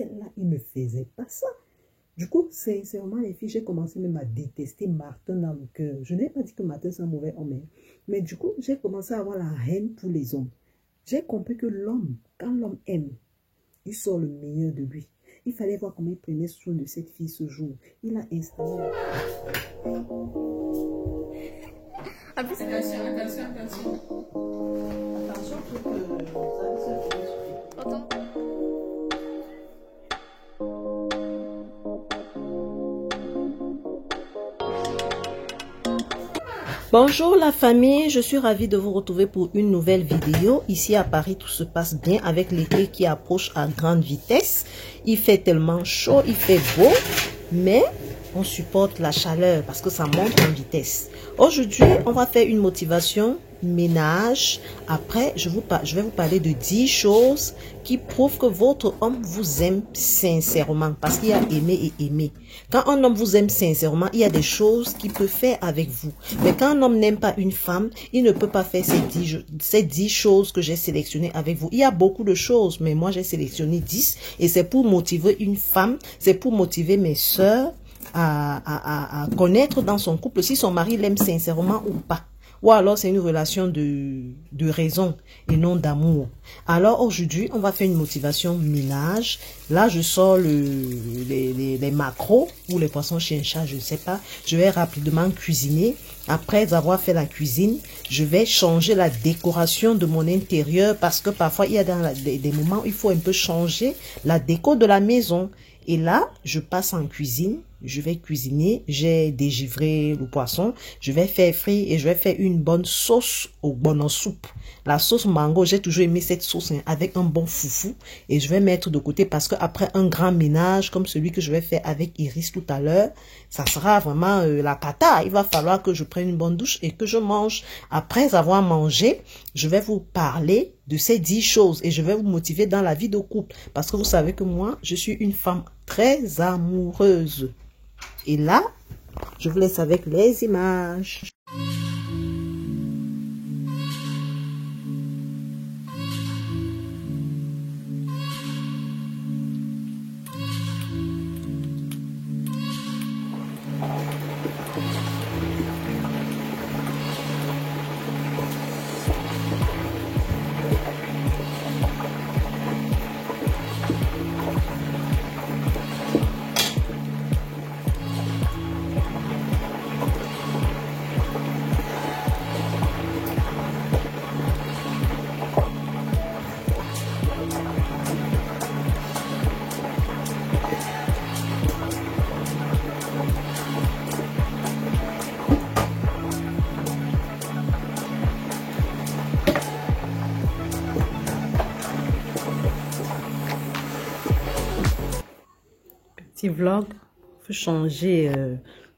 celle-là, il ne faisait pas ça. Du coup, sincèrement, les filles, j'ai commencé même à détester Martin dans le cœur. Je n'ai pas dit que Martin c'est un mauvais homme, mais du coup, j'ai commencé à avoir la haine pour les hommes. J'ai compris que l'homme, quand l'homme aime, il sort le meilleur de lui. Il fallait voir comment il prenait soin de cette fille ce jour. Il a installé... Attention, attention, attention. Attention pour que ça se fasse. Bonjour la famille, je suis ravie de vous retrouver pour une nouvelle vidéo. Ici à Paris, tout se passe bien avec l'été qui approche à grande vitesse. Il fait tellement chaud, il fait beau, mais on supporte la chaleur parce que ça monte en vitesse. Aujourd'hui, on va faire une motivation ménage. Après, je vais vous parler de 10 choses qui prouvent que votre homme vous aime sincèrement. Parce qu'il y a aimer et aimer. Quand un homme vous aime sincèrement, il y a des choses qu'il peut faire avec vous. Mais quand un homme n'aime pas une femme, il ne peut pas faire ces 10 choses que j'ai sélectionnées avec vous. Il y a beaucoup de choses, mais moi j'ai sélectionné 10. Et c'est pour motiver une femme, c'est pour motiver mes sœurs à connaître dans son couple si son mari l'aime sincèrement ou pas. Ou alors c'est une relation de raison et non d'amour. Alors aujourd'hui, on va faire une motivation ménage. Là, je sors les maquereaux ou les poissons chien-chat, je ne sais pas. Je vais rapidement cuisiner. Après avoir fait la cuisine, je vais changer la décoration de mon intérieur parce que parfois, il y a des moments où il faut un peu changer la déco de la maison. Et là, je passe en cuisine. Je vais cuisiner, j'ai dégivré le poisson, je vais faire frire et je vais faire une bonne sauce au bon en soupe. La sauce mango, j'ai toujours aimé cette sauce avec un bon foufou et je vais mettre de côté parce que après un grand ménage comme celui que je vais faire avec Iris tout à l'heure, ça sera vraiment la cata. Il va falloir que je prenne une bonne douche et que je mange. Après avoir mangé, je vais vous parler de ces 10 choses et je vais vous motiver dans la vie de couple parce que vous savez que moi, je suis une femme très amoureuse. Et là, je vous laisse avec les images. Petit vlog, il faut changer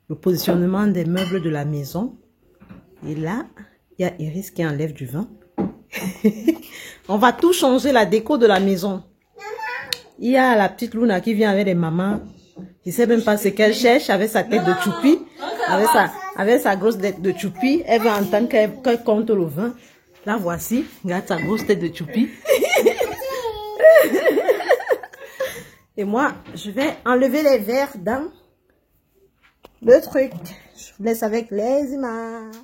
le positionnement des meubles de la maison. Et là, il y a Iris qui enlève du vin. On va tout changer, la déco de la maison. Il y a la petite Luna qui vient avec les mamans. Je ne sais même pas ce qu'elle cherche avec sa tête de choupi. Avec sa grosse tête de choupi. Elle va entendre qu'elle compte le vin. La voici. Regarde sa grosse tête de choupi. Et moi, je vais enlever les verres dans le truc. Je vous laisse avec les images.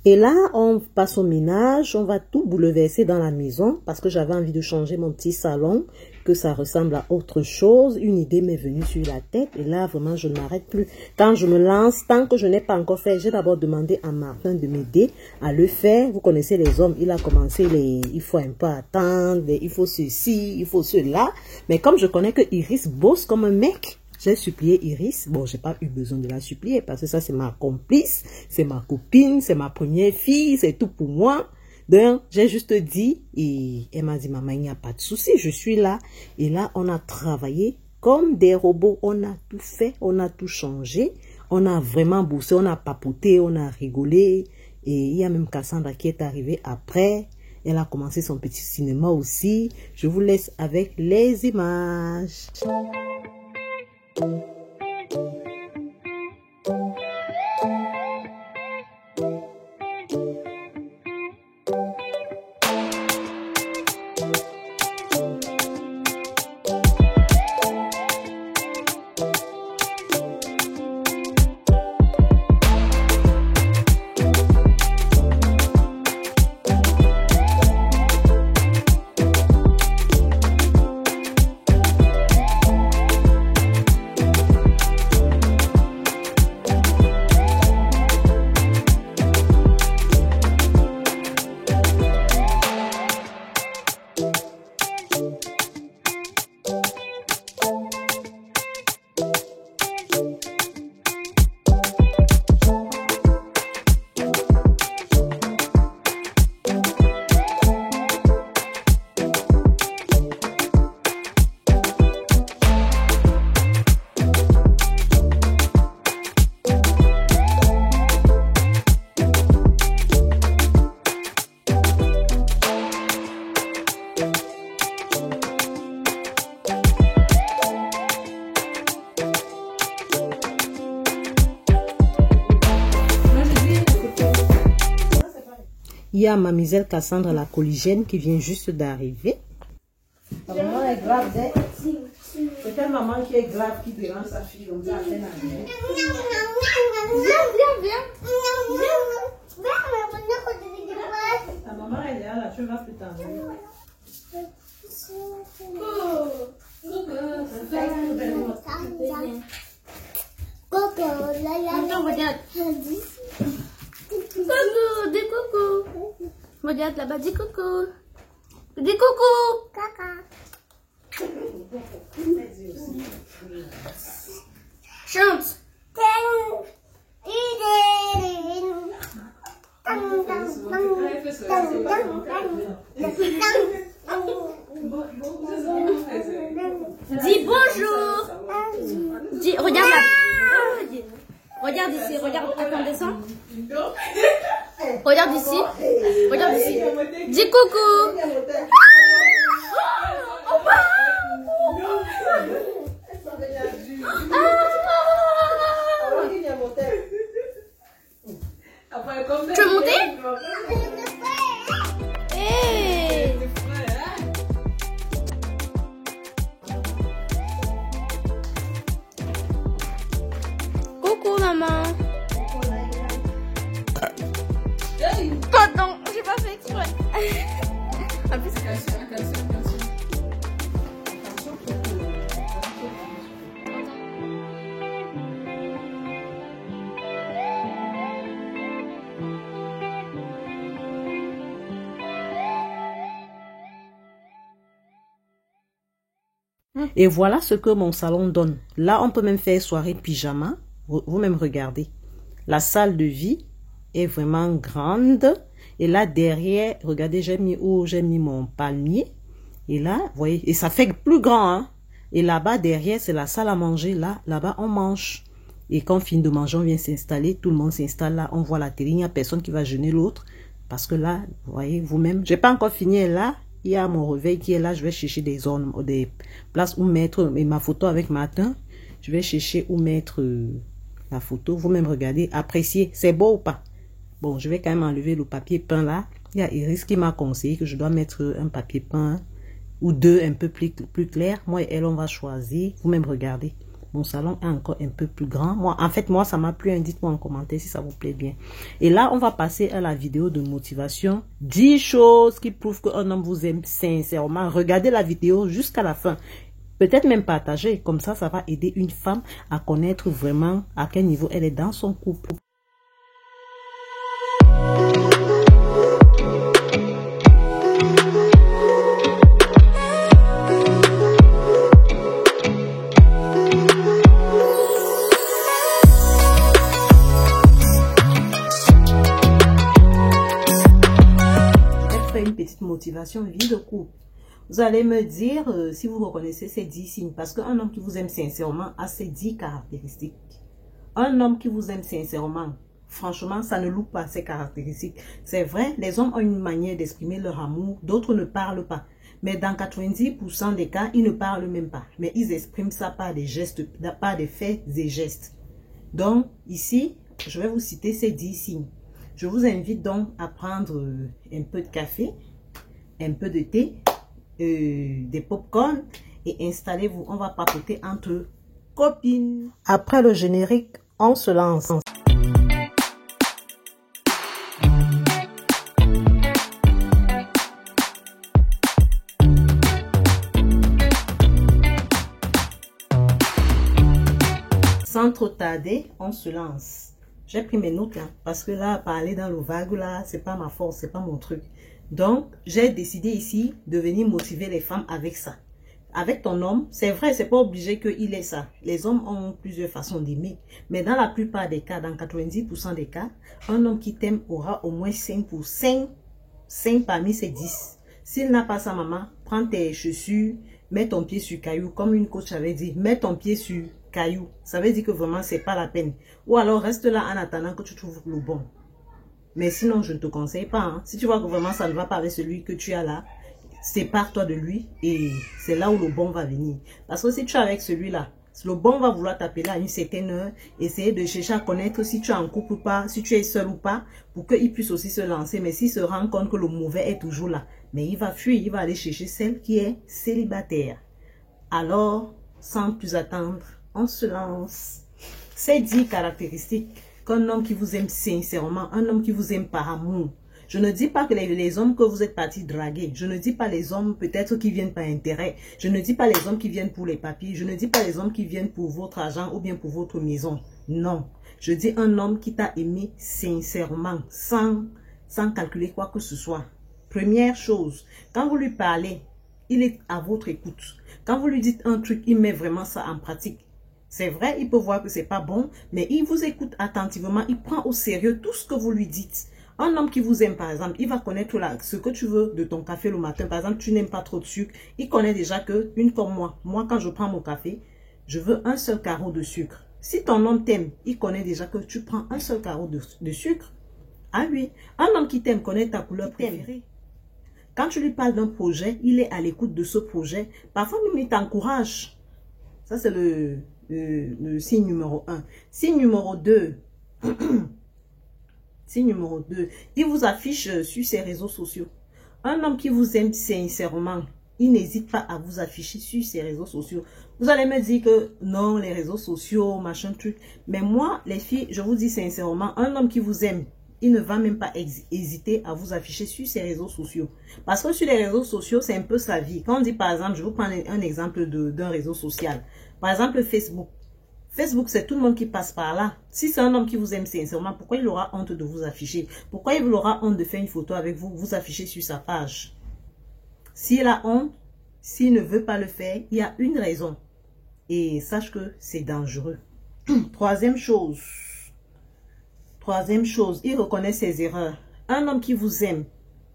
Et là, on passe au ménage. On va tout bouleverser dans la maison parce que j'avais envie de changer mon petit salon, que ça ressemble à autre chose. Une idée m'est venue sur la tête et là, vraiment, je ne m'arrête plus. Quand je me lance, tant que je n'ai pas encore fait, j'ai d'abord demandé à Martin de m'aider à le faire. Vous connaissez les hommes, il a commencé il faut un peu attendre, il faut ceci, il faut cela. Mais comme je connais que Iris bosse comme un mec, j'ai supplié Iris. Bon, j'ai pas eu besoin de la supplier parce que ça, c'est ma complice, c'est ma copine, c'est ma première fille, c'est tout pour moi. Donc, j'ai juste dit, et elle m'a dit, maman, il n'y a pas de souci, je suis là. Et là, on a travaillé comme des robots. On a tout fait, on a tout changé. On a vraiment bossé, on a papoté, on a rigolé. Et il y a même Cassandra qui est arrivée après. Elle a commencé son petit cinéma aussi. Je vous laisse avec les images. Il y a Mademoiselle Cassandra, la collégienne, qui vient juste d'arriver. La maman est grave, c'est quelle maman qui est grave qui dérange sa fille comme ça à peine arrivée. Viens. Ta maman elle est là, tu vas plus tard. Attends, regarde. Coucou, dis coucou. Regarde là-bas, dis coucou. Dis coucou. Caca. Chante. Dis bonjour. Dis, regarde là. Regarde ici, regarde, attends, descends. Regarde ici. Regarde ici. Dis coucou. Tu veux monter? Hey. Coucou maman. Pardon, j'ai pas fait exprès. En plus, attention. Et voilà ce que mon salon donne. Là, on peut même faire soirée pyjama. Vous-même regardez. La salle de vie est vraiment grande. Et là, derrière, regardez, j'ai mis mon palmier. Et là, vous voyez, et ça fait plus grand. Hein? Et là-bas, derrière, c'est la salle à manger. Là-bas, on mange. Et quand on finit de manger, on vient s'installer. Tout le monde s'installe là. On voit la télé. Il n'y a personne qui va gêner l'autre. Parce que là, vous voyez, vous-même, j'ai pas encore fini là. Il y a mon réveil qui est là. Je vais chercher des zones, des places où mettre ma photo avec Martin. Je vais chercher où mettre la photo. Vous-même regardez, appréciez. C'est beau ou pas? Bon, je vais quand même enlever le papier peint là. Il y a Iris qui m'a conseillé que je dois mettre un papier peint ou deux un peu plus clair. Moi et elle, on va choisir. Vous-même regardez. Mon salon est encore un peu plus grand. Moi, ça m'a plu. Dites-moi en commentaire si ça vous plaît bien. Et là, on va passer à la vidéo de motivation. 10 choses qui prouvent qu'un homme vous aime sincèrement. Regardez la vidéo jusqu'à la fin. Peut-être même partager. Comme ça va aider une femme à connaître vraiment à quel niveau elle est dans son couple. Une petite motivation vie de couple. Vous allez me dire si vous reconnaissez ces 10 signes, parce qu'un homme qui vous aime sincèrement a ces 10 caractéristiques. Un homme qui vous aime sincèrement, franchement, ça ne loupe pas ces caractéristiques. C'est vrai, les hommes ont une manière d'exprimer leur amour, d'autres ne parlent pas. Mais dans 90% des cas, ils ne parlent même pas. Mais ils expriment ça par des gestes, par des faits et gestes. Donc, ici, je vais vous citer ces 10 signes. Je vous invite donc à prendre un peu de café, un peu de thé, des pop-corn et installez-vous. On va papoter entre copines. Après le générique, on se lance. Sans trop tarder, on se lance. J'ai pris mes notes là, parce que là, parler dans le vague là, c'est pas ma force, c'est pas mon truc. Donc, j'ai décidé ici de venir motiver les femmes avec ça. Avec ton homme, c'est vrai, c'est pas obligé qu'il ait ça. Les hommes ont plusieurs façons d'aimer. Mais dans la plupart des cas, dans 90% des cas, un homme qui t'aime aura au moins 5 parmi ces 10. S'il n'a pas sa maman, prends tes chaussures, mets ton pied sur caillou, comme une coach avait dit, mets ton pied sur caillou. Ça veut dire que vraiment, c'est pas la peine. Ou alors, reste là en attendant que tu trouves le bon. Mais sinon, je ne te conseille pas. Hein. Si tu vois que vraiment, ça ne va pas avec celui que tu as là, sépare-toi de lui et c'est là où le bon va venir. Parce que si tu es avec celui-là, Le bon va vouloir t'appeler à une certaine heure, essayer de chercher à connaître si tu es en couple ou pas, si tu es seul ou pas, pour qu'il puisse aussi se lancer. Mais s'il se rend compte que le mauvais est toujours là, mais il va fuir, il va aller chercher celle qui est célibataire. Alors, sans plus attendre, on se lance. Ces 10 caractéristiques qu'un homme qui vous aime sincèrement, un homme qui vous aime par amour. Je ne dis pas que les hommes que vous êtes partis draguer. Je ne dis pas les hommes peut-être qui viennent par intérêt. Je ne dis pas les hommes qui viennent pour les papiers. Je ne dis pas les hommes qui viennent pour votre argent ou bien pour votre maison. Non. Je dis un homme qui t'a aimé sincèrement, sans calculer quoi que ce soit. Première chose, quand vous lui parlez, il est à votre écoute. Quand vous lui dites un truc, il met vraiment ça en pratique. C'est vrai, il peut voir que c'est pas bon, mais il vous écoute attentivement. Il prend au sérieux tout ce que vous lui dites. Un homme qui vous aime, par exemple, il va connaître ce que tu veux de ton café le matin. Par exemple, tu n'aimes pas trop de sucre. Il connaît déjà que, une comme moi. Moi, quand je prends mon café, je veux un seul carreau de sucre. Si ton homme t'aime, il connaît déjà que tu prends un seul carreau de sucre. Ah oui, un homme qui t'aime connaît ta couleur préférée. Quand tu lui parles d'un projet, il est à l'écoute de ce projet. Parfois, même, il t'encourage. Ça, c'est le signe numéro 1. Signe numéro 2. Signe numéro 2, il vous affiche sur ses réseaux sociaux. Un homme qui vous aime sincèrement, il n'hésite pas à vous afficher sur ses réseaux sociaux. Vous allez me dire que non, les réseaux sociaux, machin truc. Mais moi, les filles, je vous dis sincèrement, un homme qui vous aime, il ne va même pas hésiter à vous afficher sur ses réseaux sociaux. Parce que sur les réseaux sociaux, c'est un peu sa vie. Quand on dit par exemple, je vais vous prendre un exemple d'un réseau social. Par exemple, Facebook. Facebook, c'est tout le monde qui passe par là. Si c'est un homme qui vous aime sincèrement, pourquoi il aura honte de vous afficher? Pourquoi il aura honte de faire une photo avec vous, vous afficher sur sa page? S'il a honte, s'il ne veut pas le faire, il y a une raison. Et sache que c'est dangereux. Troisième chose, il reconnaît ses erreurs. Un homme qui vous aime,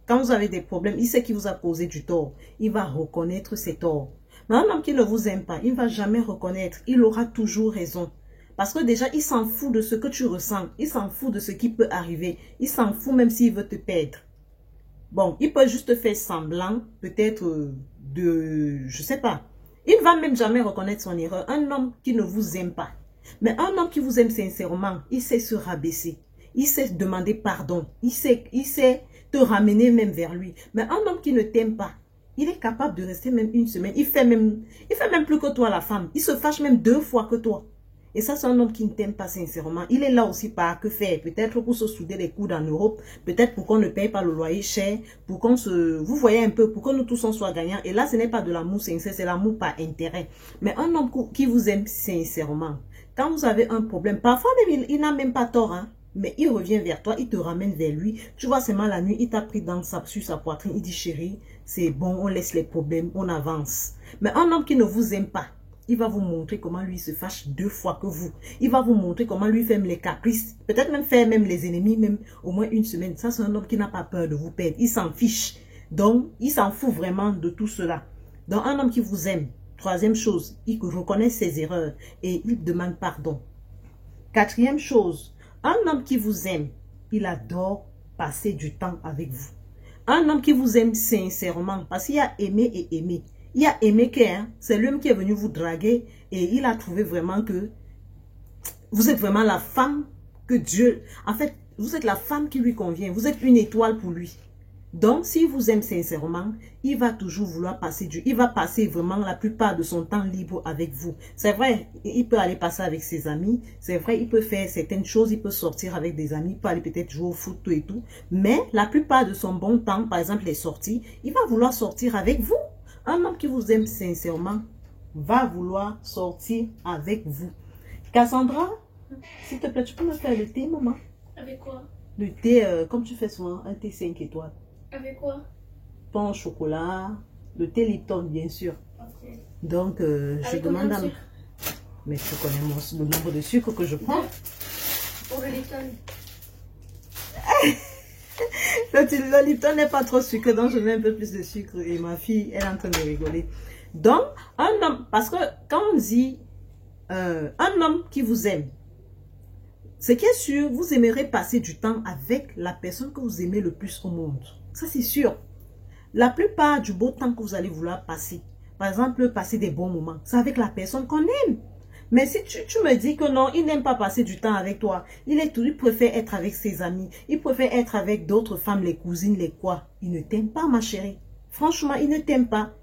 quand vous avez des problèmes, il sait qu'il vous a causé du tort. Il va reconnaître ses torts. Mais un homme qui ne vous aime pas, il ne va jamais reconnaître. Il aura toujours raison. Parce que déjà, il s'en fout de ce que tu ressens. Il s'en fout de ce qui peut arriver. Il s'en fout même s'il veut te perdre. Bon, il peut juste faire semblant, peut-être je sais pas. Il ne va même jamais reconnaître son erreur. Un homme qui ne vous aime pas. Mais un homme qui vous aime sincèrement, il sait se rabaisser. Il sait demander pardon. Il sait te ramener même vers lui. Mais un homme qui ne t'aime pas, il est capable de rester même une semaine. Il fait même plus que toi la femme. Il se fâche même 2 fois que toi. Et ça, c'est un homme qui ne t'aime pas sincèrement. Il est là aussi par que faire. Peut-être pour se souder les coudes en Europe. Peut-être pour qu'on ne paye pas le loyer cher. Pour qu'on se... Vous voyez un peu, pour que nous tous on soit gagnants. Et là, ce n'est pas de l'amour sincère, c'est l'amour par intérêt. Mais un homme qui vous aime sincèrement, quand vous avez un problème, parfois même, il n'a même pas tort, hein. Mais il revient vers toi, il te ramène vers lui. Tu vois seulement la nuit, il t'a pris sur sa poitrine. Il dit, chérie, c'est bon, on laisse les problèmes, on avance. Mais un homme qui ne vous aime pas, il va vous montrer comment lui se fâche 2 fois que vous. Il va vous montrer comment lui fait les caprices. Peut-être même faire même les ennemis, même au moins 1 semaine. Ça, c'est un homme qui n'a pas peur de vous perdre. Il s'en fiche. Donc, il s'en fout vraiment de tout cela. Donc, un homme qui vous aime, 3e chose, il reconnaît ses erreurs et il demande pardon. 4e chose, un homme qui vous aime, il adore passer du temps avec vous. Un homme qui vous aime sincèrement, parce qu'il y a aimé et aimé. Il y a aimé que c'est l'homme qui est venu vous draguer et il a trouvé vraiment que vous êtes vraiment la femme que Dieu... En fait, vous êtes la femme qui lui convient. Vous êtes une étoile pour lui. Donc, s'il vous aime sincèrement, il va toujours vouloir passer il va passer vraiment la plupart de son temps libre avec vous. C'est vrai, il peut aller passer avec ses amis. C'est vrai, il peut faire certaines choses. Il peut sortir avec des amis. Il peut aller peut-être jouer au foot, tout et tout. Mais la plupart de son bon temps, par exemple les sorties, il va vouloir sortir avec vous. Un homme qui vous aime sincèrement va vouloir sortir avec vous. Cassandra, s'il te plaît, tu peux me faire le thé, maman? Avec quoi? Le thé, comme tu fais souvent, un thé 5 étoiles. Avec quoi? Pain au chocolat, le thé Lipton, bien sûr. Okay. Donc, je demande à... Mais tu connais le nombre de sucre que je prends. Pour le Lipton. Le Lipton n'est pas trop sucré, donc je mets un peu plus de sucre. Et ma fille, elle est en train de rigoler. Donc, un homme, parce que quand on dit un homme qui vous aime, ce qui est sûr, vous aimerez passer du temps avec la personne que vous aimez le plus au monde. Ça, c'est sûr. La plupart du beau temps que vous allez vouloir passer, par exemple, passer des bons moments, c'est avec la personne qu'on aime. Mais si tu me dis que non, il n'aime pas passer du temps avec toi, il préfère être avec ses amis, il préfère être avec d'autres femmes, les cousines, les quoi. Il ne t'aime pas, ma chérie. Franchement, il ne t'aime pas.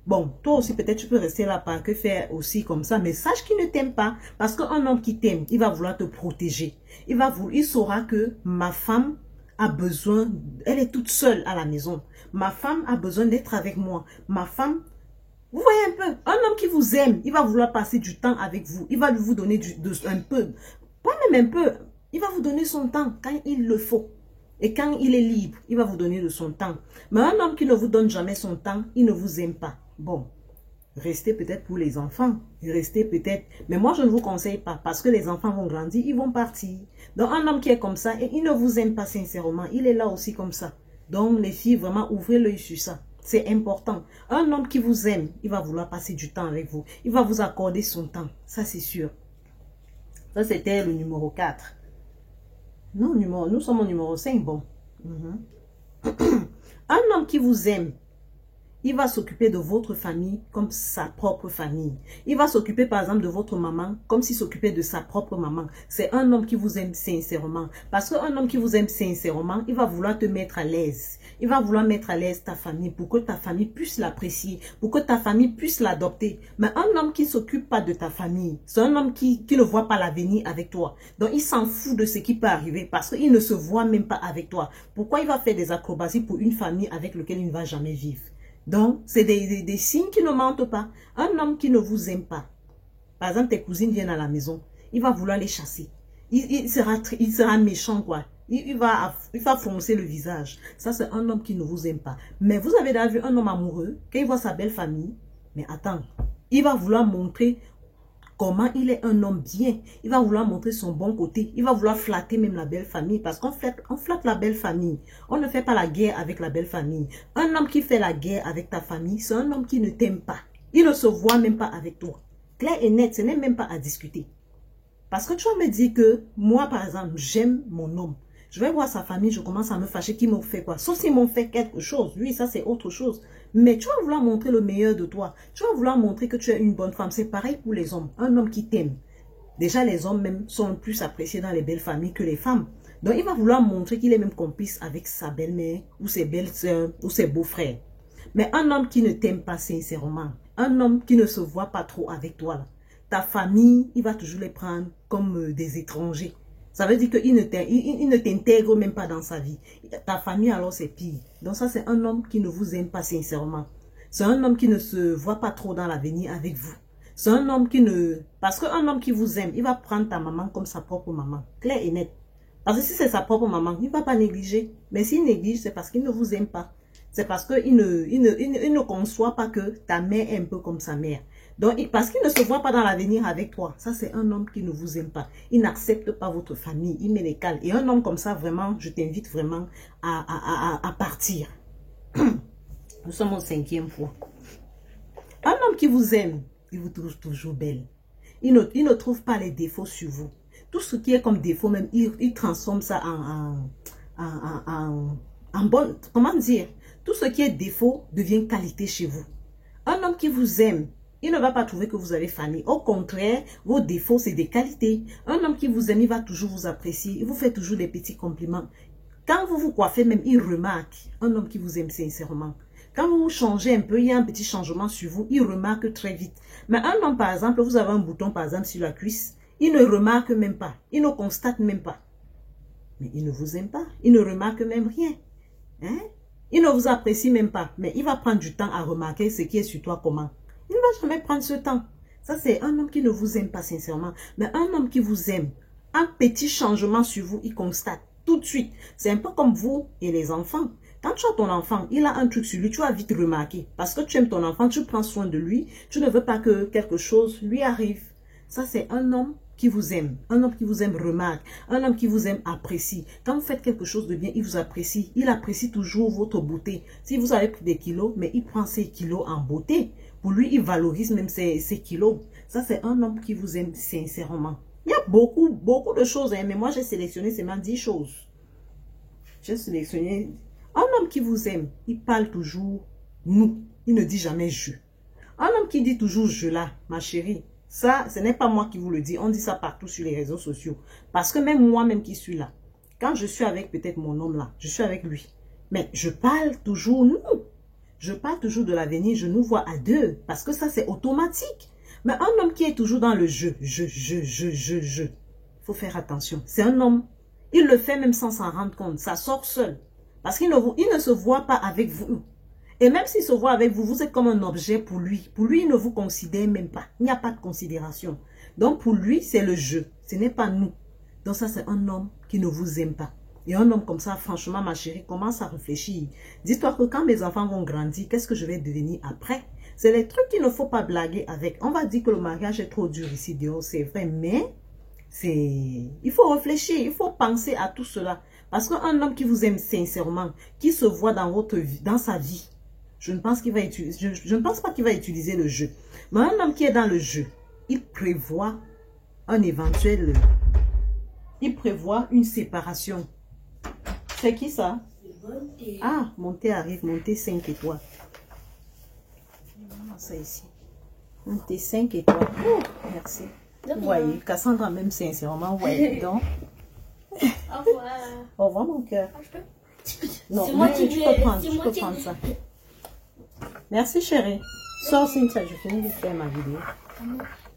Bon, toi aussi, peut-être tu peux rester là, pas que faire aussi comme ça, mais sache qu'il ne t'aime pas. Parce qu'un homme qui t'aime, il va vouloir te protéger. Il saura que ma femme a besoin, elle est toute seule à la maison. Ma femme a besoin d'être avec moi. Ma femme, vous voyez un peu, un homme qui vous aime, il va vouloir passer du temps avec vous. Il va vous donner un peu, pas même un peu, il va vous donner son temps quand il le faut. Et quand il est libre, il va vous donner de son temps. Mais un homme qui ne vous donne jamais son temps, il ne vous aime pas. Bon, restez peut-être pour les enfants, restez peut-être, mais moi je ne vous conseille pas parce que les enfants vont grandir, ils vont partir. Donc un homme qui est comme ça, et il ne vous aime pas sincèrement, il est là aussi comme ça. Donc les filles, vraiment ouvrez l'œil sur ça. C'est important. Un homme qui vous aime, il va vouloir passer du temps avec vous. Il va vous accorder son temps. Ça, c'est sûr. Ça, c'était le numéro 4. Non, nous sommes au numéro 5. Bon. Un homme qui vous aime, il va s'occuper de votre famille comme sa propre famille. Il va s'occuper par exemple de votre maman comme s'il s'occupait de sa propre maman. C'est un homme qui vous aime sincèrement. Parce qu'un homme qui vous aime sincèrement, il va vouloir te mettre à l'aise. Il va vouloir mettre à l'aise ta famille pour que ta famille puisse l'apprécier, pour que ta famille puisse l'adopter. Mais un homme qui ne s'occupe pas de ta famille, c'est un homme qui ne voit pas l'avenir avec toi. Donc il s'en fout de ce qui peut arriver parce qu'il ne se voit même pas avec toi. Pourquoi il va faire des acrobaties pour une famille avec laquelle il ne va jamais vivre? Donc, c'est des signes qui ne mentent pas. Un homme qui ne vous aime pas, par exemple, tes cousines viennent à la maison, il va vouloir les chasser. Il sera méchant, quoi. Il va froncer le visage. Ça, c'est un homme qui ne vous aime pas. Mais vous avez déjà vu un homme amoureux, quand il voit sa belle famille, mais attends, il va vouloir montrer comment il est un homme bien. Il va vouloir montrer son bon côté. Il va vouloir flatter même la belle famille. Parce qu'on flatte la belle famille. On ne fait pas la guerre avec la belle famille. Un homme qui fait la guerre avec ta famille, c'est un homme qui ne t'aime pas. Il ne se voit même pas avec toi. Clair et net, ce n'est même pas à discuter. Parce que tu vas me dire que moi, par exemple, j'aime mon homme. Je vais voir sa famille, je commence à me fâcher qui m'ont fait quoi. Sauf s'ils m'ont fait quelque chose. Oui, ça c'est autre chose. Mais tu vas vouloir montrer le meilleur de toi. Tu vas vouloir montrer que tu es une bonne femme. C'est pareil pour les hommes. Un homme qui t'aime. Déjà, les hommes même sont plus appréciés dans les belles familles que les femmes. Donc, il va vouloir montrer qu'il est même complice avec sa belle-mère ou ses belles-sœurs ou ses beaux-frères. Mais un homme qui ne t'aime pas sincèrement, un homme qui ne se voit pas trop avec toi, là, ta famille, il va toujours les prendre comme des étrangers. Ça veut dire qu'il ne t'intègre même pas dans sa vie. Ta famille, alors, c'est pire. Donc ça, c'est un homme qui ne vous aime pas sincèrement. C'est un homme qui ne se voit pas trop dans l'avenir avec vous. C'est un homme qui ne... Parce qu'un homme qui vous aime, il va prendre ta maman comme sa propre maman. Clair et net. Parce que si c'est sa propre maman, il ne va pas négliger. Mais s'il néglige, c'est parce qu'il ne vous aime pas. C'est parce qu'il ne conçoit pas que ta mère est un peu comme sa mère. Donc, parce qu'il ne se voit pas dans l'avenir avec toi. Ça, c'est un homme qui ne vous aime pas. Il n'accepte pas votre famille. Il met les cales. Et un homme comme ça, vraiment, je t'invite vraiment à partir. Nous sommes au 5e point. Un homme qui vous aime, il vous trouve toujours belle. Il ne trouve pas les défauts sur vous. Tout ce qui est comme défaut, même, il transforme ça en bonne... Comment dire? Tout ce qui est défaut devient qualité chez vous. Un homme qui vous aime, il ne va pas trouver que vous avez fané. Au contraire, vos défauts, c'est des qualités. Un homme qui vous aime, il va toujours vous apprécier. Il vous fait toujours des petits compliments. Quand vous vous coiffez même, il remarque. Un homme qui vous aime sincèrement. Quand vous changez un peu, il y a un petit changement sur vous, il remarque très vite. Mais un homme, par exemple, vous avez un bouton, par exemple, sur la cuisse, il ne remarque même pas. Il ne constate même pas. Mais il ne vous aime pas. Il ne remarque même rien. Hein? Il ne vous apprécie même pas. Mais il va prendre du temps à remarquer ce qui est sur toi comment. Il ne va jamais prendre ce temps. Ça, c'est un homme qui ne vous aime pas sincèrement. Mais un homme qui vous aime, un petit changement sur vous, il constate tout de suite. C'est un peu comme vous et les enfants. Quand tu as ton enfant, il a un truc sur lui, tu vas vite remarquer. Parce que tu aimes ton enfant, tu prends soin de lui. Tu ne veux pas que quelque chose lui arrive. Ça, c'est un homme qui vous aime. Un homme qui vous aime remarque. Un homme qui vous aime apprécie. Quand vous faites quelque chose de bien, il vous apprécie. Il apprécie toujours votre beauté. Si vous avez pris des kilos, mais il prend ces kilos en beauté. Pour lui, il valorise même ces kilos. Ça, c'est un homme qui vous aime sincèrement. Il y a beaucoup de choses. Hein, mais moi, j'ai sélectionné seulement 10 choses. J'ai sélectionné... Un homme qui vous aime, il parle toujours nous. Il ne dit jamais je. Un homme qui dit toujours je là, ma chérie, Ça, ce n'est pas moi qui vous le dis. On dit ça partout sur les réseaux sociaux. Parce que même moi-même qui suis là, quand je suis avec peut-être mon homme là, je suis avec lui. Mais je parle toujours nous. Je parle toujours de l'avenir, je nous vois à deux. Parce que ça, c'est automatique. Mais un homme qui est toujours dans le je. Il faut faire attention. C'est un homme. Il le fait même sans s'en rendre compte. Ça sort seul. Parce qu'il ne se voit pas avec vous. Et même s'il se voit avec vous, vous êtes comme un objet pour lui. Pour lui, il ne vous considère même pas. Il n'y a pas de considération. Donc pour lui, c'est le jeu. Ce n'est pas nous. Donc ça, c'est un homme qui ne vous aime pas. Et un homme comme ça, franchement, ma chérie, commence à réfléchir. Dis-toi que quand mes enfants vont grandir, qu'est-ce que je vais devenir après? C'est les trucs qu'il ne faut pas blaguer avec. On va dire que le mariage est trop dur ici dehors, c'est vrai, mais il faut réfléchir, il faut penser à tout cela. Parce qu'un homme qui vous aime sincèrement, qui se voit dans votre vie, dans sa vie, je ne pense pas qu'il va utiliser le jeu. Mais un homme qui est dans le jeu, il prévoit il prévoit une séparation. C'est qui ça? Ah, Monté arrive, Monté 5 étoiles. Ça ici. Monté 5 étoiles. Oh, merci. Vous voyez, Cassandra même sincèrement, vous voyez donc. Au revoir. Au revoir mon cœur. Non, moi mais qui tu peux prendre ça. Merci chérie. Sors Cynthia, je finis de faire ma vidéo.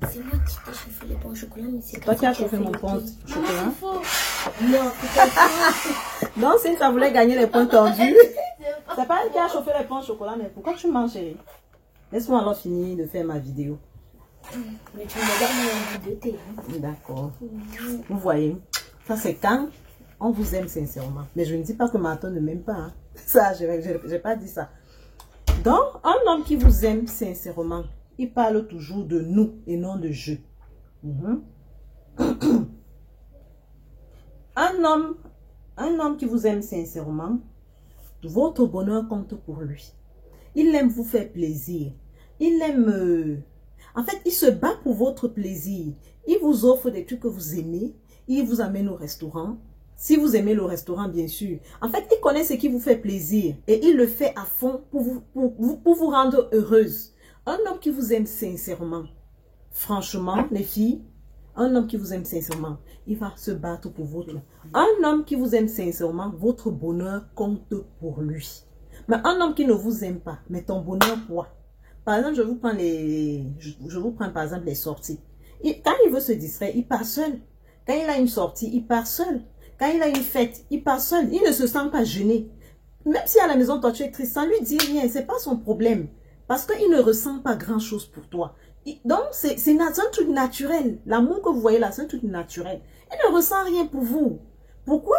C'est moi qui t'ai chauffé le pain au chocolat, mais c'est toi qui as chauffé mon pain au chocolat. Non, c'est faux. Non, c'est faux. Non, Cynthia voulait gagner les points tordus. C'est pas elle qui a chauffé les pains au chocolat, mais pourquoi tu manges, chérie? Laisse-moi alors finir de faire ma vidéo. Mais tu me regardes mon vidéo. D'accord. Vous voyez, ça c'est quand on vous aime sincèrement. Mais je ne dis pas que Martin ne m'aime pas. Hein. Ça, je n'ai pas dit ça. Donc, un homme qui vous aime sincèrement, il parle toujours de nous et non de je. Un homme qui vous aime sincèrement, votre bonheur compte pour lui. Il aime vous faire plaisir. Il aime... En fait, il se bat pour votre plaisir. Il vous offre des trucs que vous aimez. Il vous amène au restaurant. Si vous aimez le restaurant, bien sûr. En fait, il connaît ce qui vous fait plaisir. Et il le fait à fond pour vous rendre heureuse. Un homme qui vous aime sincèrement. Franchement, les filles, un homme qui vous aime sincèrement, il va se battre pour votre... Un homme qui vous aime sincèrement, votre bonheur compte pour lui. Mais un homme qui ne vous aime pas, mais ton bonheur quoi? Par exemple, je vous prends par exemple les sorties. Quand il veut se distraire, il part seul. Quand il a une sortie, il part seul. Quand il a une fête, il part seul. Il ne se sent pas gêné. Même si à la maison, toi, tu es triste, ça lui dit rien. Ce n'est pas son problème. Parce qu'il ne ressent pas grand-chose pour toi. Donc, c'est un truc naturel. L'amour que vous voyez là, c'est un truc naturel. Il ne ressent rien pour vous. Pourquoi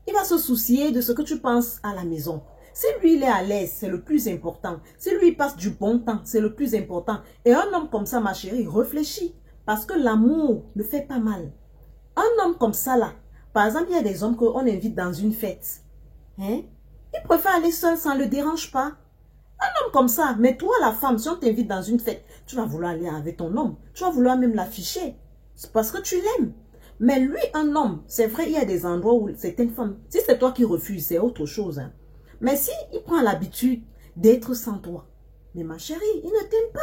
il va se soucier de ce que tu penses à la maison? Si lui, il est à l'aise, c'est le plus important. Si lui, il passe du bon temps, c'est le plus important. Et un homme comme ça, ma chérie, réfléchis. Parce que l'amour ne fait pas mal. Un homme comme ça, là, par exemple, il y a des hommes qu'on invite dans une fête. Hein? Il préfère aller seul, ça ne le dérange pas. Un homme comme ça, mais toi, la femme, si on t'invite dans une fête, tu vas vouloir aller avec ton homme. Tu vas vouloir même l'afficher. C'est parce que tu l'aimes. Mais lui, un homme, c'est vrai, il y a des endroits où certaines femmes, si c'est toi qui refuses, c'est autre chose. Hein. Mais si il prend l'habitude d'être sans toi, mais ma chérie, il ne t'aime pas.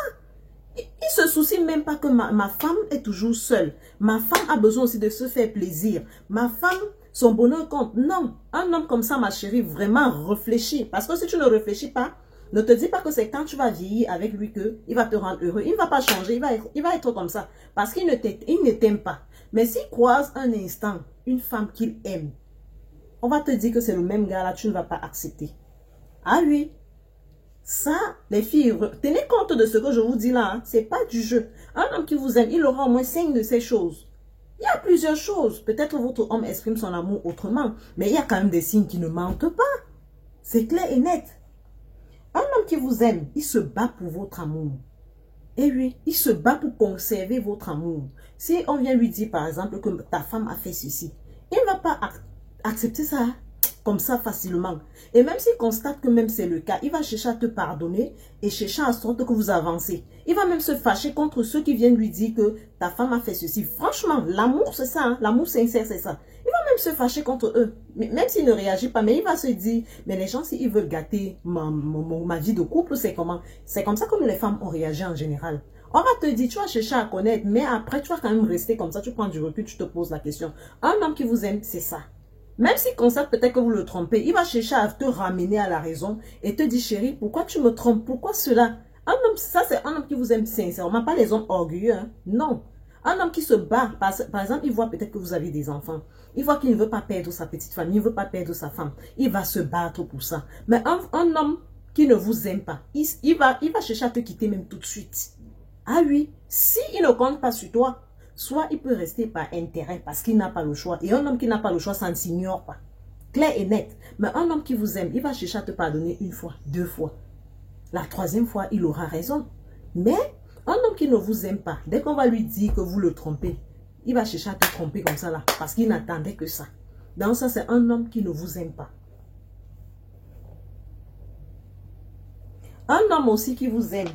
Il se soucie même pas que ma femme est toujours seule. Ma femme a besoin aussi de se faire plaisir. Ma femme, son bonheur compte. Non, un homme comme ça, ma chérie, vraiment réfléchis. Parce que si tu ne réfléchis pas, ne te dis pas que c'est quand tu vas vieillir avec lui qu'il va te rendre heureux. Il ne va pas changer, il va être comme ça. Parce qu'il ne t'aime pas. Mais s'il croise un instant une femme qu'il aime, on va te dire que c'est le même gars là, tu ne vas pas accepter. Ah oui. Ça, les filles, tenez compte de ce que je vous dis là. Hein. Ce n'est pas du jeu. Un homme qui vous aime, il aura au moins 5 de ces choses. Il y a plusieurs choses. Peut-être votre homme exprime son amour autrement. Mais il y a quand même des signes qui ne mentent pas. C'est clair et net. Un homme qui vous aime, il se bat pour votre amour. Et oui, il se bat pour conserver votre amour. Si on vient lui dire par exemple que ta femme a fait ceci, il ne va pas accepter ça comme ça facilement. Et même s'il constate que même c'est le cas, il va chercher à te pardonner et chercher à sorte que vous avancez. Il va même se fâcher contre ceux qui viennent lui dire que ta femme a fait ceci. Franchement, l'amour c'est ça, hein? L'amour sincère c'est ça. Il va même se fâcher contre eux. Même s'il ne réagit pas, mais il va se dire, mais les gens s'ils veulent gâter ma vie de couple, c'est comment? C'est comme ça que nous les femmes on réagit en général. On va te dire, tu vas chercher à connaître, mais après, tu vas quand même rester comme ça, tu prends du recul, tu te poses la question. Un homme qui vous aime, c'est ça. Même s'il constate peut-être que vous le trompez, il va chercher à te ramener à la raison et te dire, chérie, pourquoi tu me trompes? Pourquoi cela? Un homme, ça c'est un homme qui vous aime sincèrement, pas les hommes orgueilleux, hein. Non. Un homme qui se bat, par exemple, il voit peut-être que vous avez des enfants. Il voit qu'il ne veut pas perdre sa petite famille, il ne veut pas perdre sa femme. Il va se battre pour ça. Mais un homme qui ne vous aime pas, il va chercher à te quitter même tout de suite. Ah oui, s'il ne compte pas sur toi, soit il peut rester par intérêt parce qu'il n'a pas le choix. Et un homme qui n'a pas le choix, ça ne s'ignore pas. Clair et net. Mais un homme qui vous aime, il va chercher à te pardonner une fois, deux fois. La troisième fois, il aura raison. Mais un homme qui ne vous aime pas, dès qu'on va lui dire que vous le trompez, il va chercher à te tromper comme ça là, parce qu'il n'attendait que ça. Donc ça, c'est un homme qui ne vous aime pas. Un homme aussi qui vous aime,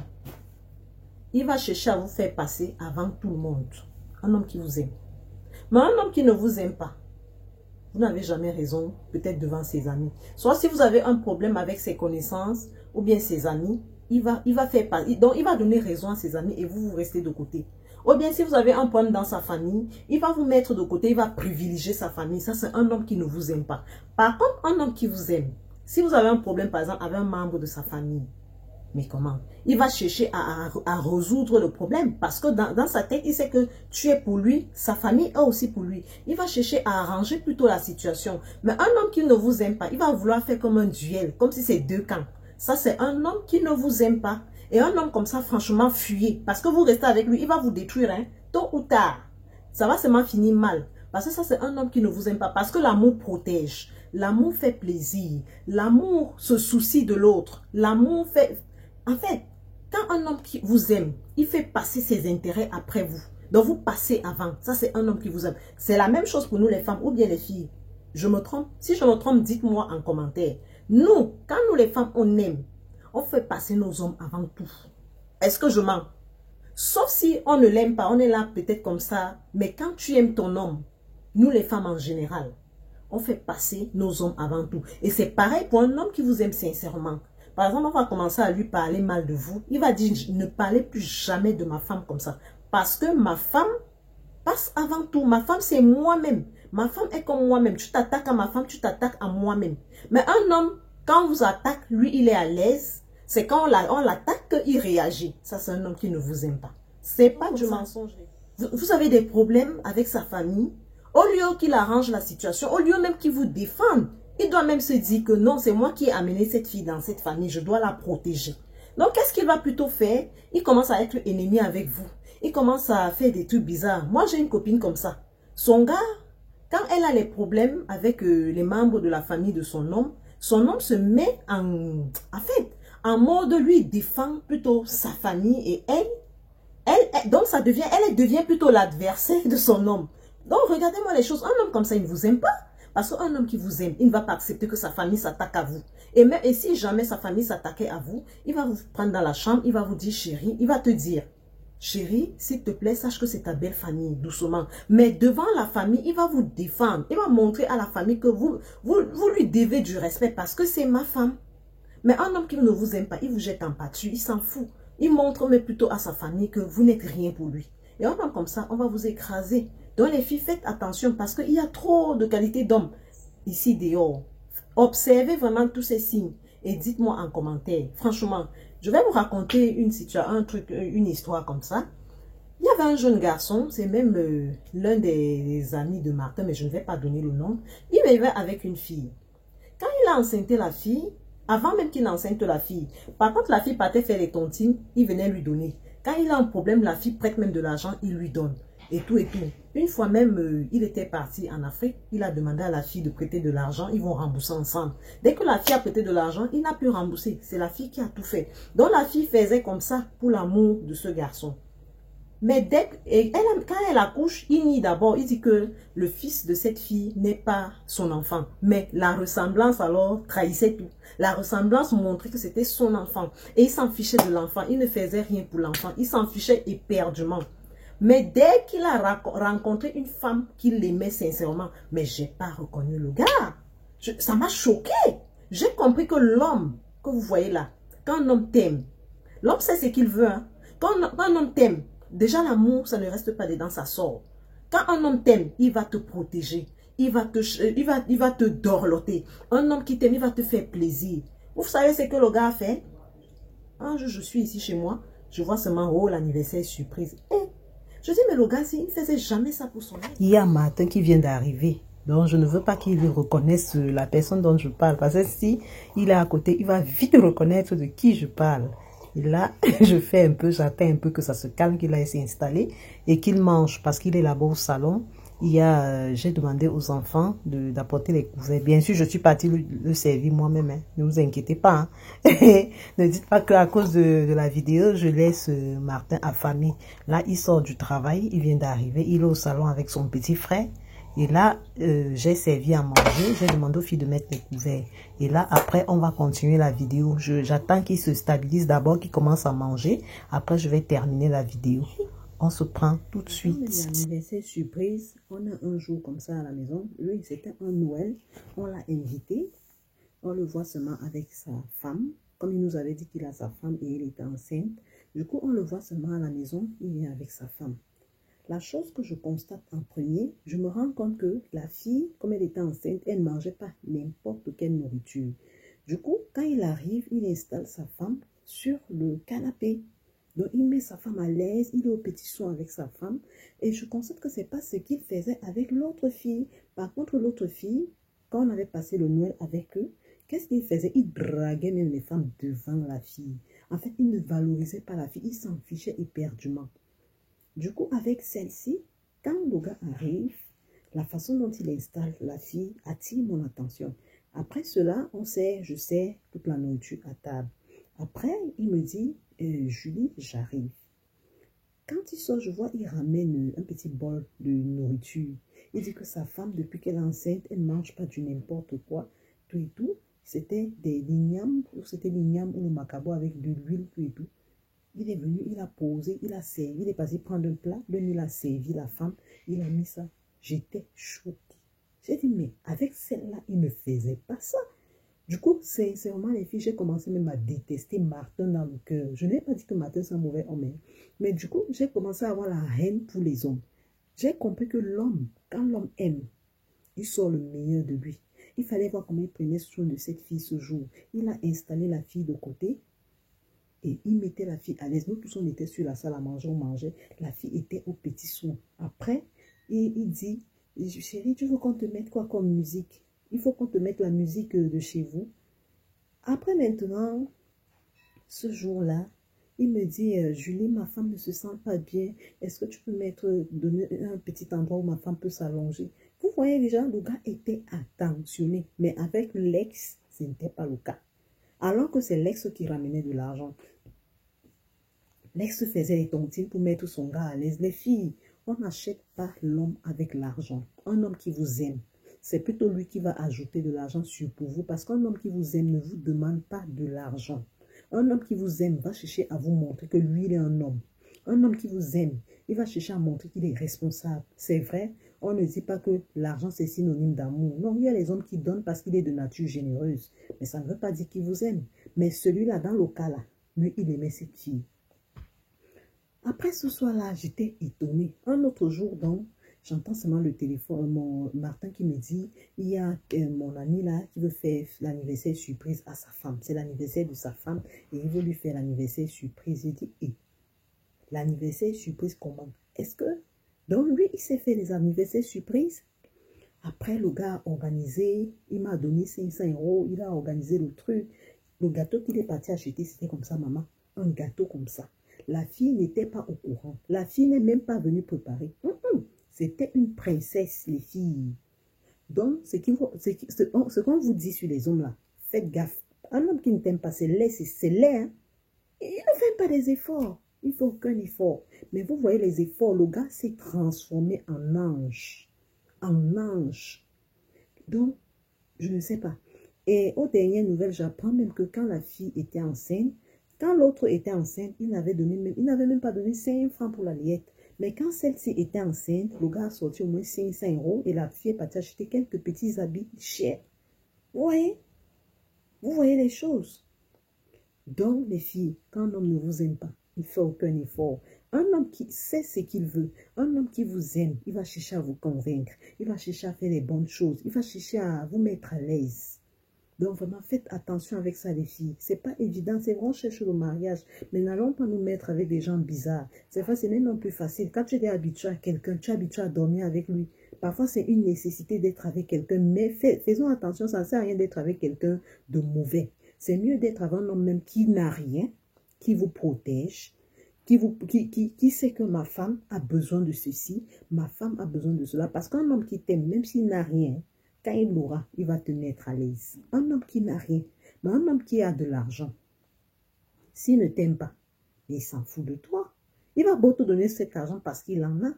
il va chercher à vous faire passer avant tout le monde. Un homme qui vous aime. Mais un homme qui ne vous aime pas, vous n'avez jamais raison, peut-être devant ses amis. Soit si vous avez un problème avec ses connaissances ou bien ses amis, il va faire passer. Donc, il va donner raison à ses amis et vous restez de côté. Ou bien si vous avez un problème dans sa famille, il va vous mettre de côté, il va privilégier sa famille. Ça, c'est un homme qui ne vous aime pas. Par contre, un homme qui vous aime, si vous avez un problème, par exemple, avec un membre de sa famille, mais comment? Il va chercher à résoudre le problème parce que dans sa tête, il sait que tu es pour lui, sa famille est aussi pour lui. Il va chercher à arranger plutôt la situation. Mais un homme qui ne vous aime pas, il va vouloir faire comme un duel, comme si c'est deux camps. Ça, c'est un homme qui ne vous aime pas. Et un homme comme ça, franchement, fuyez. Parce que vous restez avec lui, il va vous détruire, hein, tôt ou tard. Ça va seulement finir mal. Parce que ça, c'est un homme qui ne vous aime pas. Parce que l'amour protège. L'amour fait plaisir. L'amour se soucie de l'autre. L'amour fait... En fait, quand un homme qui vous aime, il fait passer ses intérêts après vous. Donc, vous passez avant. Ça, c'est un homme qui vous aime. C'est la même chose pour nous, les femmes ou bien les filles. Je me trompe? Si je me trompe, dites-moi en commentaire. Nous, quand nous, les femmes, on aime, on fait passer nos hommes avant tout. Est-ce que je mens? Sauf si on ne l'aime pas, on est là peut-être comme ça. Mais quand tu aimes ton homme, nous, les femmes en général, on fait passer nos hommes avant tout. Et c'est pareil pour un homme qui vous aime sincèrement. Par exemple, on va commencer à lui parler mal de vous. Il va dire, ne parlez plus jamais de ma femme comme ça. Parce que ma femme passe avant tout. Ma femme, c'est moi-même. Ma femme est comme moi-même. Tu t'attaques à ma femme, tu t'attaques à moi-même. Mais un homme, quand on vous attaque, lui, il est à l'aise. C'est quand on l'attaque qu'il réagit. Ça, c'est un homme qui ne vous aime pas. C'est pas du mensonge. Vous avez des problèmes avec sa famille. Au lieu qu'il arrange la situation, au lieu même qu'il vous défende, il doit même se dire que non, c'est moi qui ai amené cette fille dans cette famille, je dois la protéger. Donc, qu'est-ce qu'il va plutôt faire? Il commence à être ennemi avec vous. Il commence à faire des trucs bizarres. Moi, j'ai une copine comme ça. Son gars, quand elle a les problèmes avec les membres de la famille de son homme se met en mode lui défend plutôt sa famille et donc elle devient plutôt l'adversaire de son homme. Donc, regardez-moi les choses. Un homme comme ça, il ne vous aime pas. Parce qu'un homme qui vous aime, il ne va pas accepter que sa famille s'attaque à vous. Et si jamais sa famille s'attaquait à vous, il va vous prendre dans la chambre, il va vous dire chérie, il va te dire, chérie, s'il te plaît, sache que c'est ta belle famille, doucement. Mais devant la famille, il va vous défendre. Il va montrer à la famille que vous lui devez du respect parce que c'est ma femme. Mais un homme qui ne vous aime pas, il vous jette en pâture, il s'en fout. Il montre mais plutôt à sa famille que vous n'êtes rien pour lui. Et un homme comme ça, on va vous écraser. Donc les filles, faites attention parce qu'il y a trop de qualité d'hommes ici dehors. Observez vraiment tous ces signes et dites-moi en commentaire. Franchement, je vais vous raconter une histoire comme ça. Il y avait un jeune garçon, c'est même l'un des amis de Martin, mais je ne vais pas donner le nom. Il vivait avec une fille. Quand il a enceinté la fille, avant même qu'il enceinte la fille, par contre la fille partait faire les tontines, il venait lui donner. Quand il a un problème, la fille prête même de l'argent, il lui donne. Et tout et tout. Une fois même, il était parti en Afrique, il a demandé à la fille de prêter de l'argent, ils vont rembourser ensemble. Dès que la fille a prêté de l'argent, il n'a pu rembourser. C'est la fille qui a tout fait. Donc la fille faisait comme ça pour l'amour de ce garçon. Mais quand elle accouche, il nie d'abord, il dit que le fils de cette fille n'est pas son enfant. Mais la ressemblance alors trahissait tout. La ressemblance montrait que c'était son enfant. Et il s'en fichait de l'enfant, il ne faisait rien pour l'enfant, il s'en fichait éperdument. Mais dès qu'il a rencontré une femme qui l'aimait sincèrement, mais je n'ai pas reconnu le gars. Ça m'a choqué. J'ai compris que l'homme que vous voyez là, quand un homme t'aime, l'homme sait ce qu'il veut. Hein. Quand un homme t'aime, déjà l'amour, ça ne reste pas dedans, ça sort. Quand un homme t'aime, il va te protéger. Il va te dorloter. Un homme qui t'aime, il va te faire plaisir. Vous savez ce que le gars a fait? Un jour, je suis ici chez moi. Je vois seulement, oh, l'anniversaire surprise. Je dis, mais le gars, il ne faisait jamais ça pour son mec. Il y a Martin qui vient d'arriver. Donc, je ne veux pas qu'il reconnaisse la personne dont je parle. Parce que si il est à côté, il va vite reconnaître de qui je parle. Et là, j'attends un peu que ça se calme, qu'il aille s'installer et qu'il mange. Parce qu'il est là-bas au salon. J'ai demandé aux enfants d'apporter les couverts. Bien sûr, je suis partie le servir moi-même. Hein. Ne vous inquiétez pas. Hein. Ne dites pas qu'à cause de la vidéo, je laisse Martin affamé. Là, il sort du travail. Il vient d'arriver. Il est au salon avec son petit frère. Et là, j'ai servi à manger. J'ai demandé aux filles de mettre les couverts. Et là, après, on va continuer la vidéo. J'attends qu'il se stabilise d'abord, qu'il commence à manger. Après, je vais terminer la vidéo. On se prend tout de suite. L'anniversaire surprise, on a un jour comme ça à la maison. Lui, c'était un Noël. On l'a invité. On le voit seulement avec sa femme. Comme il nous avait dit qu'il a sa femme et il était enceinte. Du coup, on le voit seulement à la maison. Il vient avec sa femme. La chose que je constate en premier, je me rends compte que la fille, comme elle était enceinte, elle ne mangeait pas n'importe quelle nourriture. Du coup, quand il arrive, il installe sa femme sur le canapé. Donc, il met sa femme à l'aise, il est au petit soin avec sa femme. Et je constate que ce n'est pas ce qu'il faisait avec l'autre fille. Par contre, l'autre fille, quand on avait passé le Noël avec eux, qu'est-ce qu'il faisait? Il draguait même les femmes devant la fille. En fait, il ne valorisait pas la fille, il s'en fichait éperdument. Du coup, avec celle-ci, quand le gars arrive, la façon dont il installe la fille attire mon attention. Après cela, je sers toute la nourriture à table. Après, il me dit, Julie, j'arrive. Quand il sort, je vois, il ramène un petit bol de nourriture. Il dit que sa femme, depuis qu'elle est enceinte, elle ne mange pas du n'importe quoi, tout et tout. C'était des lignames, ou c'était l'igname ou le macabo avec de l'huile, tout et tout. Il est venu, il a posé, il a servi, il est passé prendre un plat, il a servi la femme, il a mis ça. J'étais choquée. J'ai dit, mais avec celle-là, il ne faisait pas ça. Du coup, c'est vraiment les filles, j'ai commencé même à détester Martin dans le cœur. Je n'ai pas dit que Martin c'est un mauvais homme, mais du coup, j'ai commencé à avoir la haine pour les hommes. J'ai compris que l'homme, quand l'homme aime, il sort le meilleur de lui. Il fallait voir comment il prenait soin de cette fille ce jour. Il a installé la fille de côté et il mettait la fille à l'aise. Nous tous, on était sur la salle à manger, on mangeait. La fille était au petit soin. Après, il dit, chérie, tu veux qu'on te mette quoi comme musique? Il faut qu'on te mette la musique de chez vous. Après maintenant, ce jour-là, il me dit, Julie, ma femme ne se sent pas bien. Est-ce que tu peux donner un petit endroit où ma femme peut s'allonger? Vous voyez déjà, le gars était attentionné. Mais avec l'ex, ce n'était pas le cas. Alors que c'est l'ex qui ramenait de l'argent. L'ex faisait les tontines pour mettre son gars à l'aise. Les filles, on n'achète pas l'homme avec l'argent. Un homme qui vous aime, c'est plutôt lui qui va ajouter de l'argent pour vous. Parce qu'un homme qui vous aime ne vous demande pas de l'argent. Un homme qui vous aime va chercher à vous montrer que lui, il est un homme. Un homme qui vous aime, il va chercher à montrer qu'il est responsable. C'est vrai, on ne dit pas que l'argent c'est synonyme d'amour. Non, il y a les hommes qui donnent parce qu'il est de nature généreuse. Mais ça ne veut pas dire qu'il vous aime. Mais celui-là, dans le cas là, lui, il aimait cette fille. Après ce soir-là, j'étais étonnée. Un autre jour, donc, j'entends seulement le téléphone, mon Martin qui me dit, il y a mon ami là qui veut faire l'anniversaire surprise à sa femme. C'est l'anniversaire de sa femme et il veut lui faire l'anniversaire surprise. J'ai dit, l'anniversaire surprise comment? Est-ce que, donc lui, il s'est fait les anniversaires surprises? Après, le gars a organisé, il m'a donné 500 €, il a organisé le truc. Le gâteau qu'il est parti acheter, c'était comme ça, maman. Un gâteau comme ça. La fille n'était pas au courant. La fille n'est même pas venue préparer. C'était une princesse, les filles. Donc, ce qu'on vous dit sur les hommes là, faites gaffe. Un homme qui ne t'aime pas, c'est laid, c'est laid. Hein? Il ne fait pas des efforts. Il ne fait aucun effort. Mais vous voyez les efforts, le gars s'est transformé en ange. En ange. Donc, je ne sais pas. Et aux dernières nouvelles, j'apprends même que quand la fille était enceinte, quand l'autre était enceinte, il n'avait même pas donné 5 francs pour la liette. Mais quand celle-ci était enceinte, le gars a sorti au moins 500 € et la fille est partie acheter quelques petits habits chers. Vous voyez les choses. Donc, les filles, quand un homme ne vous aime pas, il fait aucun effort. Un homme qui sait ce qu'il veut, un homme qui vous aime, il va chercher à vous convaincre, il va chercher à faire les bonnes choses, il va chercher à vous mettre à l'aise. Donc vraiment, faites attention avec ça les filles. C'est pas évident, c'est vrai, on cherche le mariage, mais n'allons pas nous mettre avec des gens bizarres. C'est vrai, c'est même plus facile. Quand tu es habitué à quelqu'un, tu es habitué à dormir avec lui. Parfois, c'est une nécessité d'être avec quelqu'un, mais faisons attention, ça ne sert à rien d'être avec quelqu'un de mauvais. C'est mieux d'être avec un homme même qui n'a rien, qui vous protège, qui sait que ma femme a besoin de ceci, ma femme a besoin de cela. Parce qu'un homme qui t'aime, même s'il n'a rien, quand il l'aura, il va te mettre à l'aise. Un homme qui n'a rien, mais un homme qui a de l'argent, s'il ne t'aime pas, il s'en fout de toi. Il va beau te donner cet argent parce qu'il en a.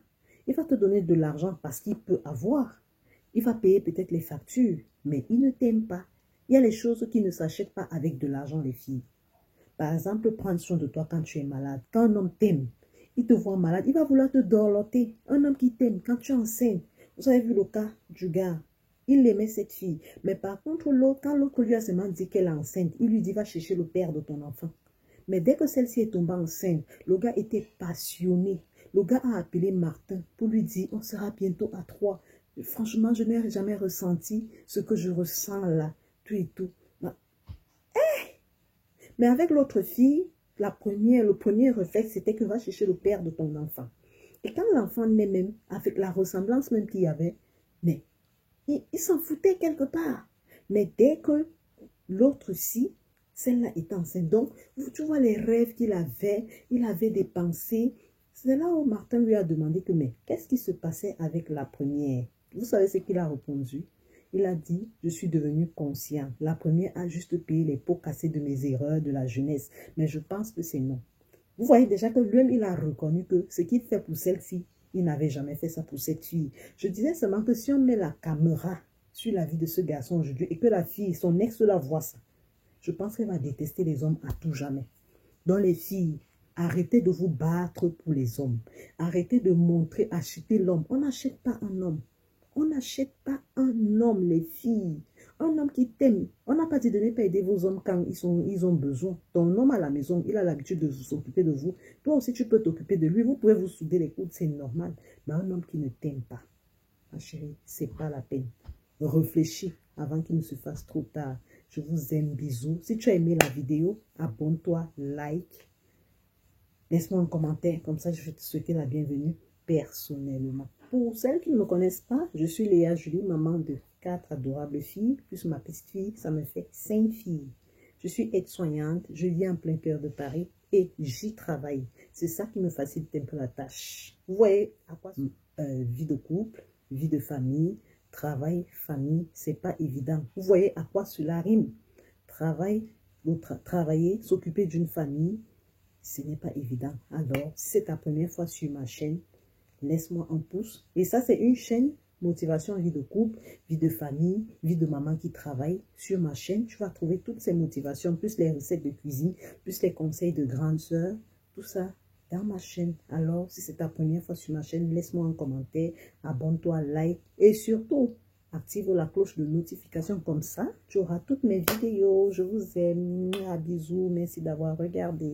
Il va te donner de l'argent parce qu'il peut avoir. Il va payer peut-être les factures, mais il ne t'aime pas. Il y a les choses qui ne s'achètent pas avec de l'argent, les filles. Par exemple, prendre soin de toi quand tu es malade. Quand un homme t'aime, il te voit malade, il va vouloir te dorloter. Un homme qui t'aime, quand tu es enceinte, vous avez vu le cas du gars, il aimait cette fille. Mais par contre, quand l'autre lui a seulement dit qu'elle est enceinte, il lui dit, va chercher le père de ton enfant. Mais dès que celle-ci est tombée enceinte, le gars était passionné. Le gars a appelé Martin pour lui dire, on sera bientôt à 3. Franchement, je n'ai jamais ressenti ce que je ressens là, tout et tout. Mais avec l'autre fille, le premier réflexe, c'était que va chercher le père de ton enfant. Et quand l'enfant naît même, avec la ressemblance même qu'il y avait, mais il s'en foutait quelque part. Mais dès que l'autre-ci, celle-là est enceinte, donc tu vois les rêves qu'il avait, il avait des pensées. C'est là où Martin lui a demandé que, mais qu'est-ce qui se passait avec la première? Vous savez ce qu'il a répondu? Il a dit, je suis devenu conscient. La première a juste payé les pots cassés de mes erreurs de la jeunesse. Mais je pense que c'est non. Vous voyez déjà que lui-même, il a reconnu que ce qu'il fait pour celle-ci, il n'avait jamais fait ça pour cette fille. Je disais seulement que si on met la caméra sur la vie de ce garçon aujourd'hui et que la fille, son ex la voit ça, je pense qu'elle va détester les hommes à tout jamais. Donc les filles, arrêtez de vous battre pour les hommes. Arrêtez de montrer, acheter l'homme. On n'achète pas un homme. On n'achète pas un homme, les filles. Un homme qui t'aime. On n'a pas dit de ne pas aider vos hommes quand ils ont besoin. Ton homme à la maison, il a l'habitude de s'occuper de vous. Toi aussi, tu peux t'occuper de lui. Vous pouvez vous souder les coudes, c'est normal. Mais un homme qui ne t'aime pas, ma chérie, c'est pas la peine. Réfléchis avant qu'il ne se fasse trop tard. Je vous aime, bisous. Si tu as aimé la vidéo, abonne-toi, like. Laisse-moi un commentaire, comme ça je vais te souhaiter la bienvenue personnellement. Pour celles qui ne me connaissent pas, je suis Léa Julie, maman de 4 adorables filles, plus ma petite fille, ça me fait 5 filles. Je suis aide-soignante, je vis en plein cœur de Paris et j'y travaille. C'est ça qui me facilite un peu la tâche. Vous voyez à quoi vie de couple, vie de famille, travail, famille, c'est pas évident. Vous voyez à quoi cela rime. Travailler, s'occuper d'une famille, ce n'est pas évident. Alors, si c'est ta première fois sur ma chaîne, laisse-moi un pouce. Et ça, c'est une chaîne motivation, vie de couple, vie de famille, vie de maman qui travaille. Sur ma chaîne, tu vas trouver toutes ces motivations, plus les recettes de cuisine, plus les conseils de grande sœur, tout ça dans ma chaîne. Alors, si c'est ta première fois sur ma chaîne, laisse-moi un commentaire, abonne-toi, like et surtout, active la cloche de notification comme ça. Tu auras toutes mes vidéos. Je vous aime. À bisous. Merci d'avoir regardé.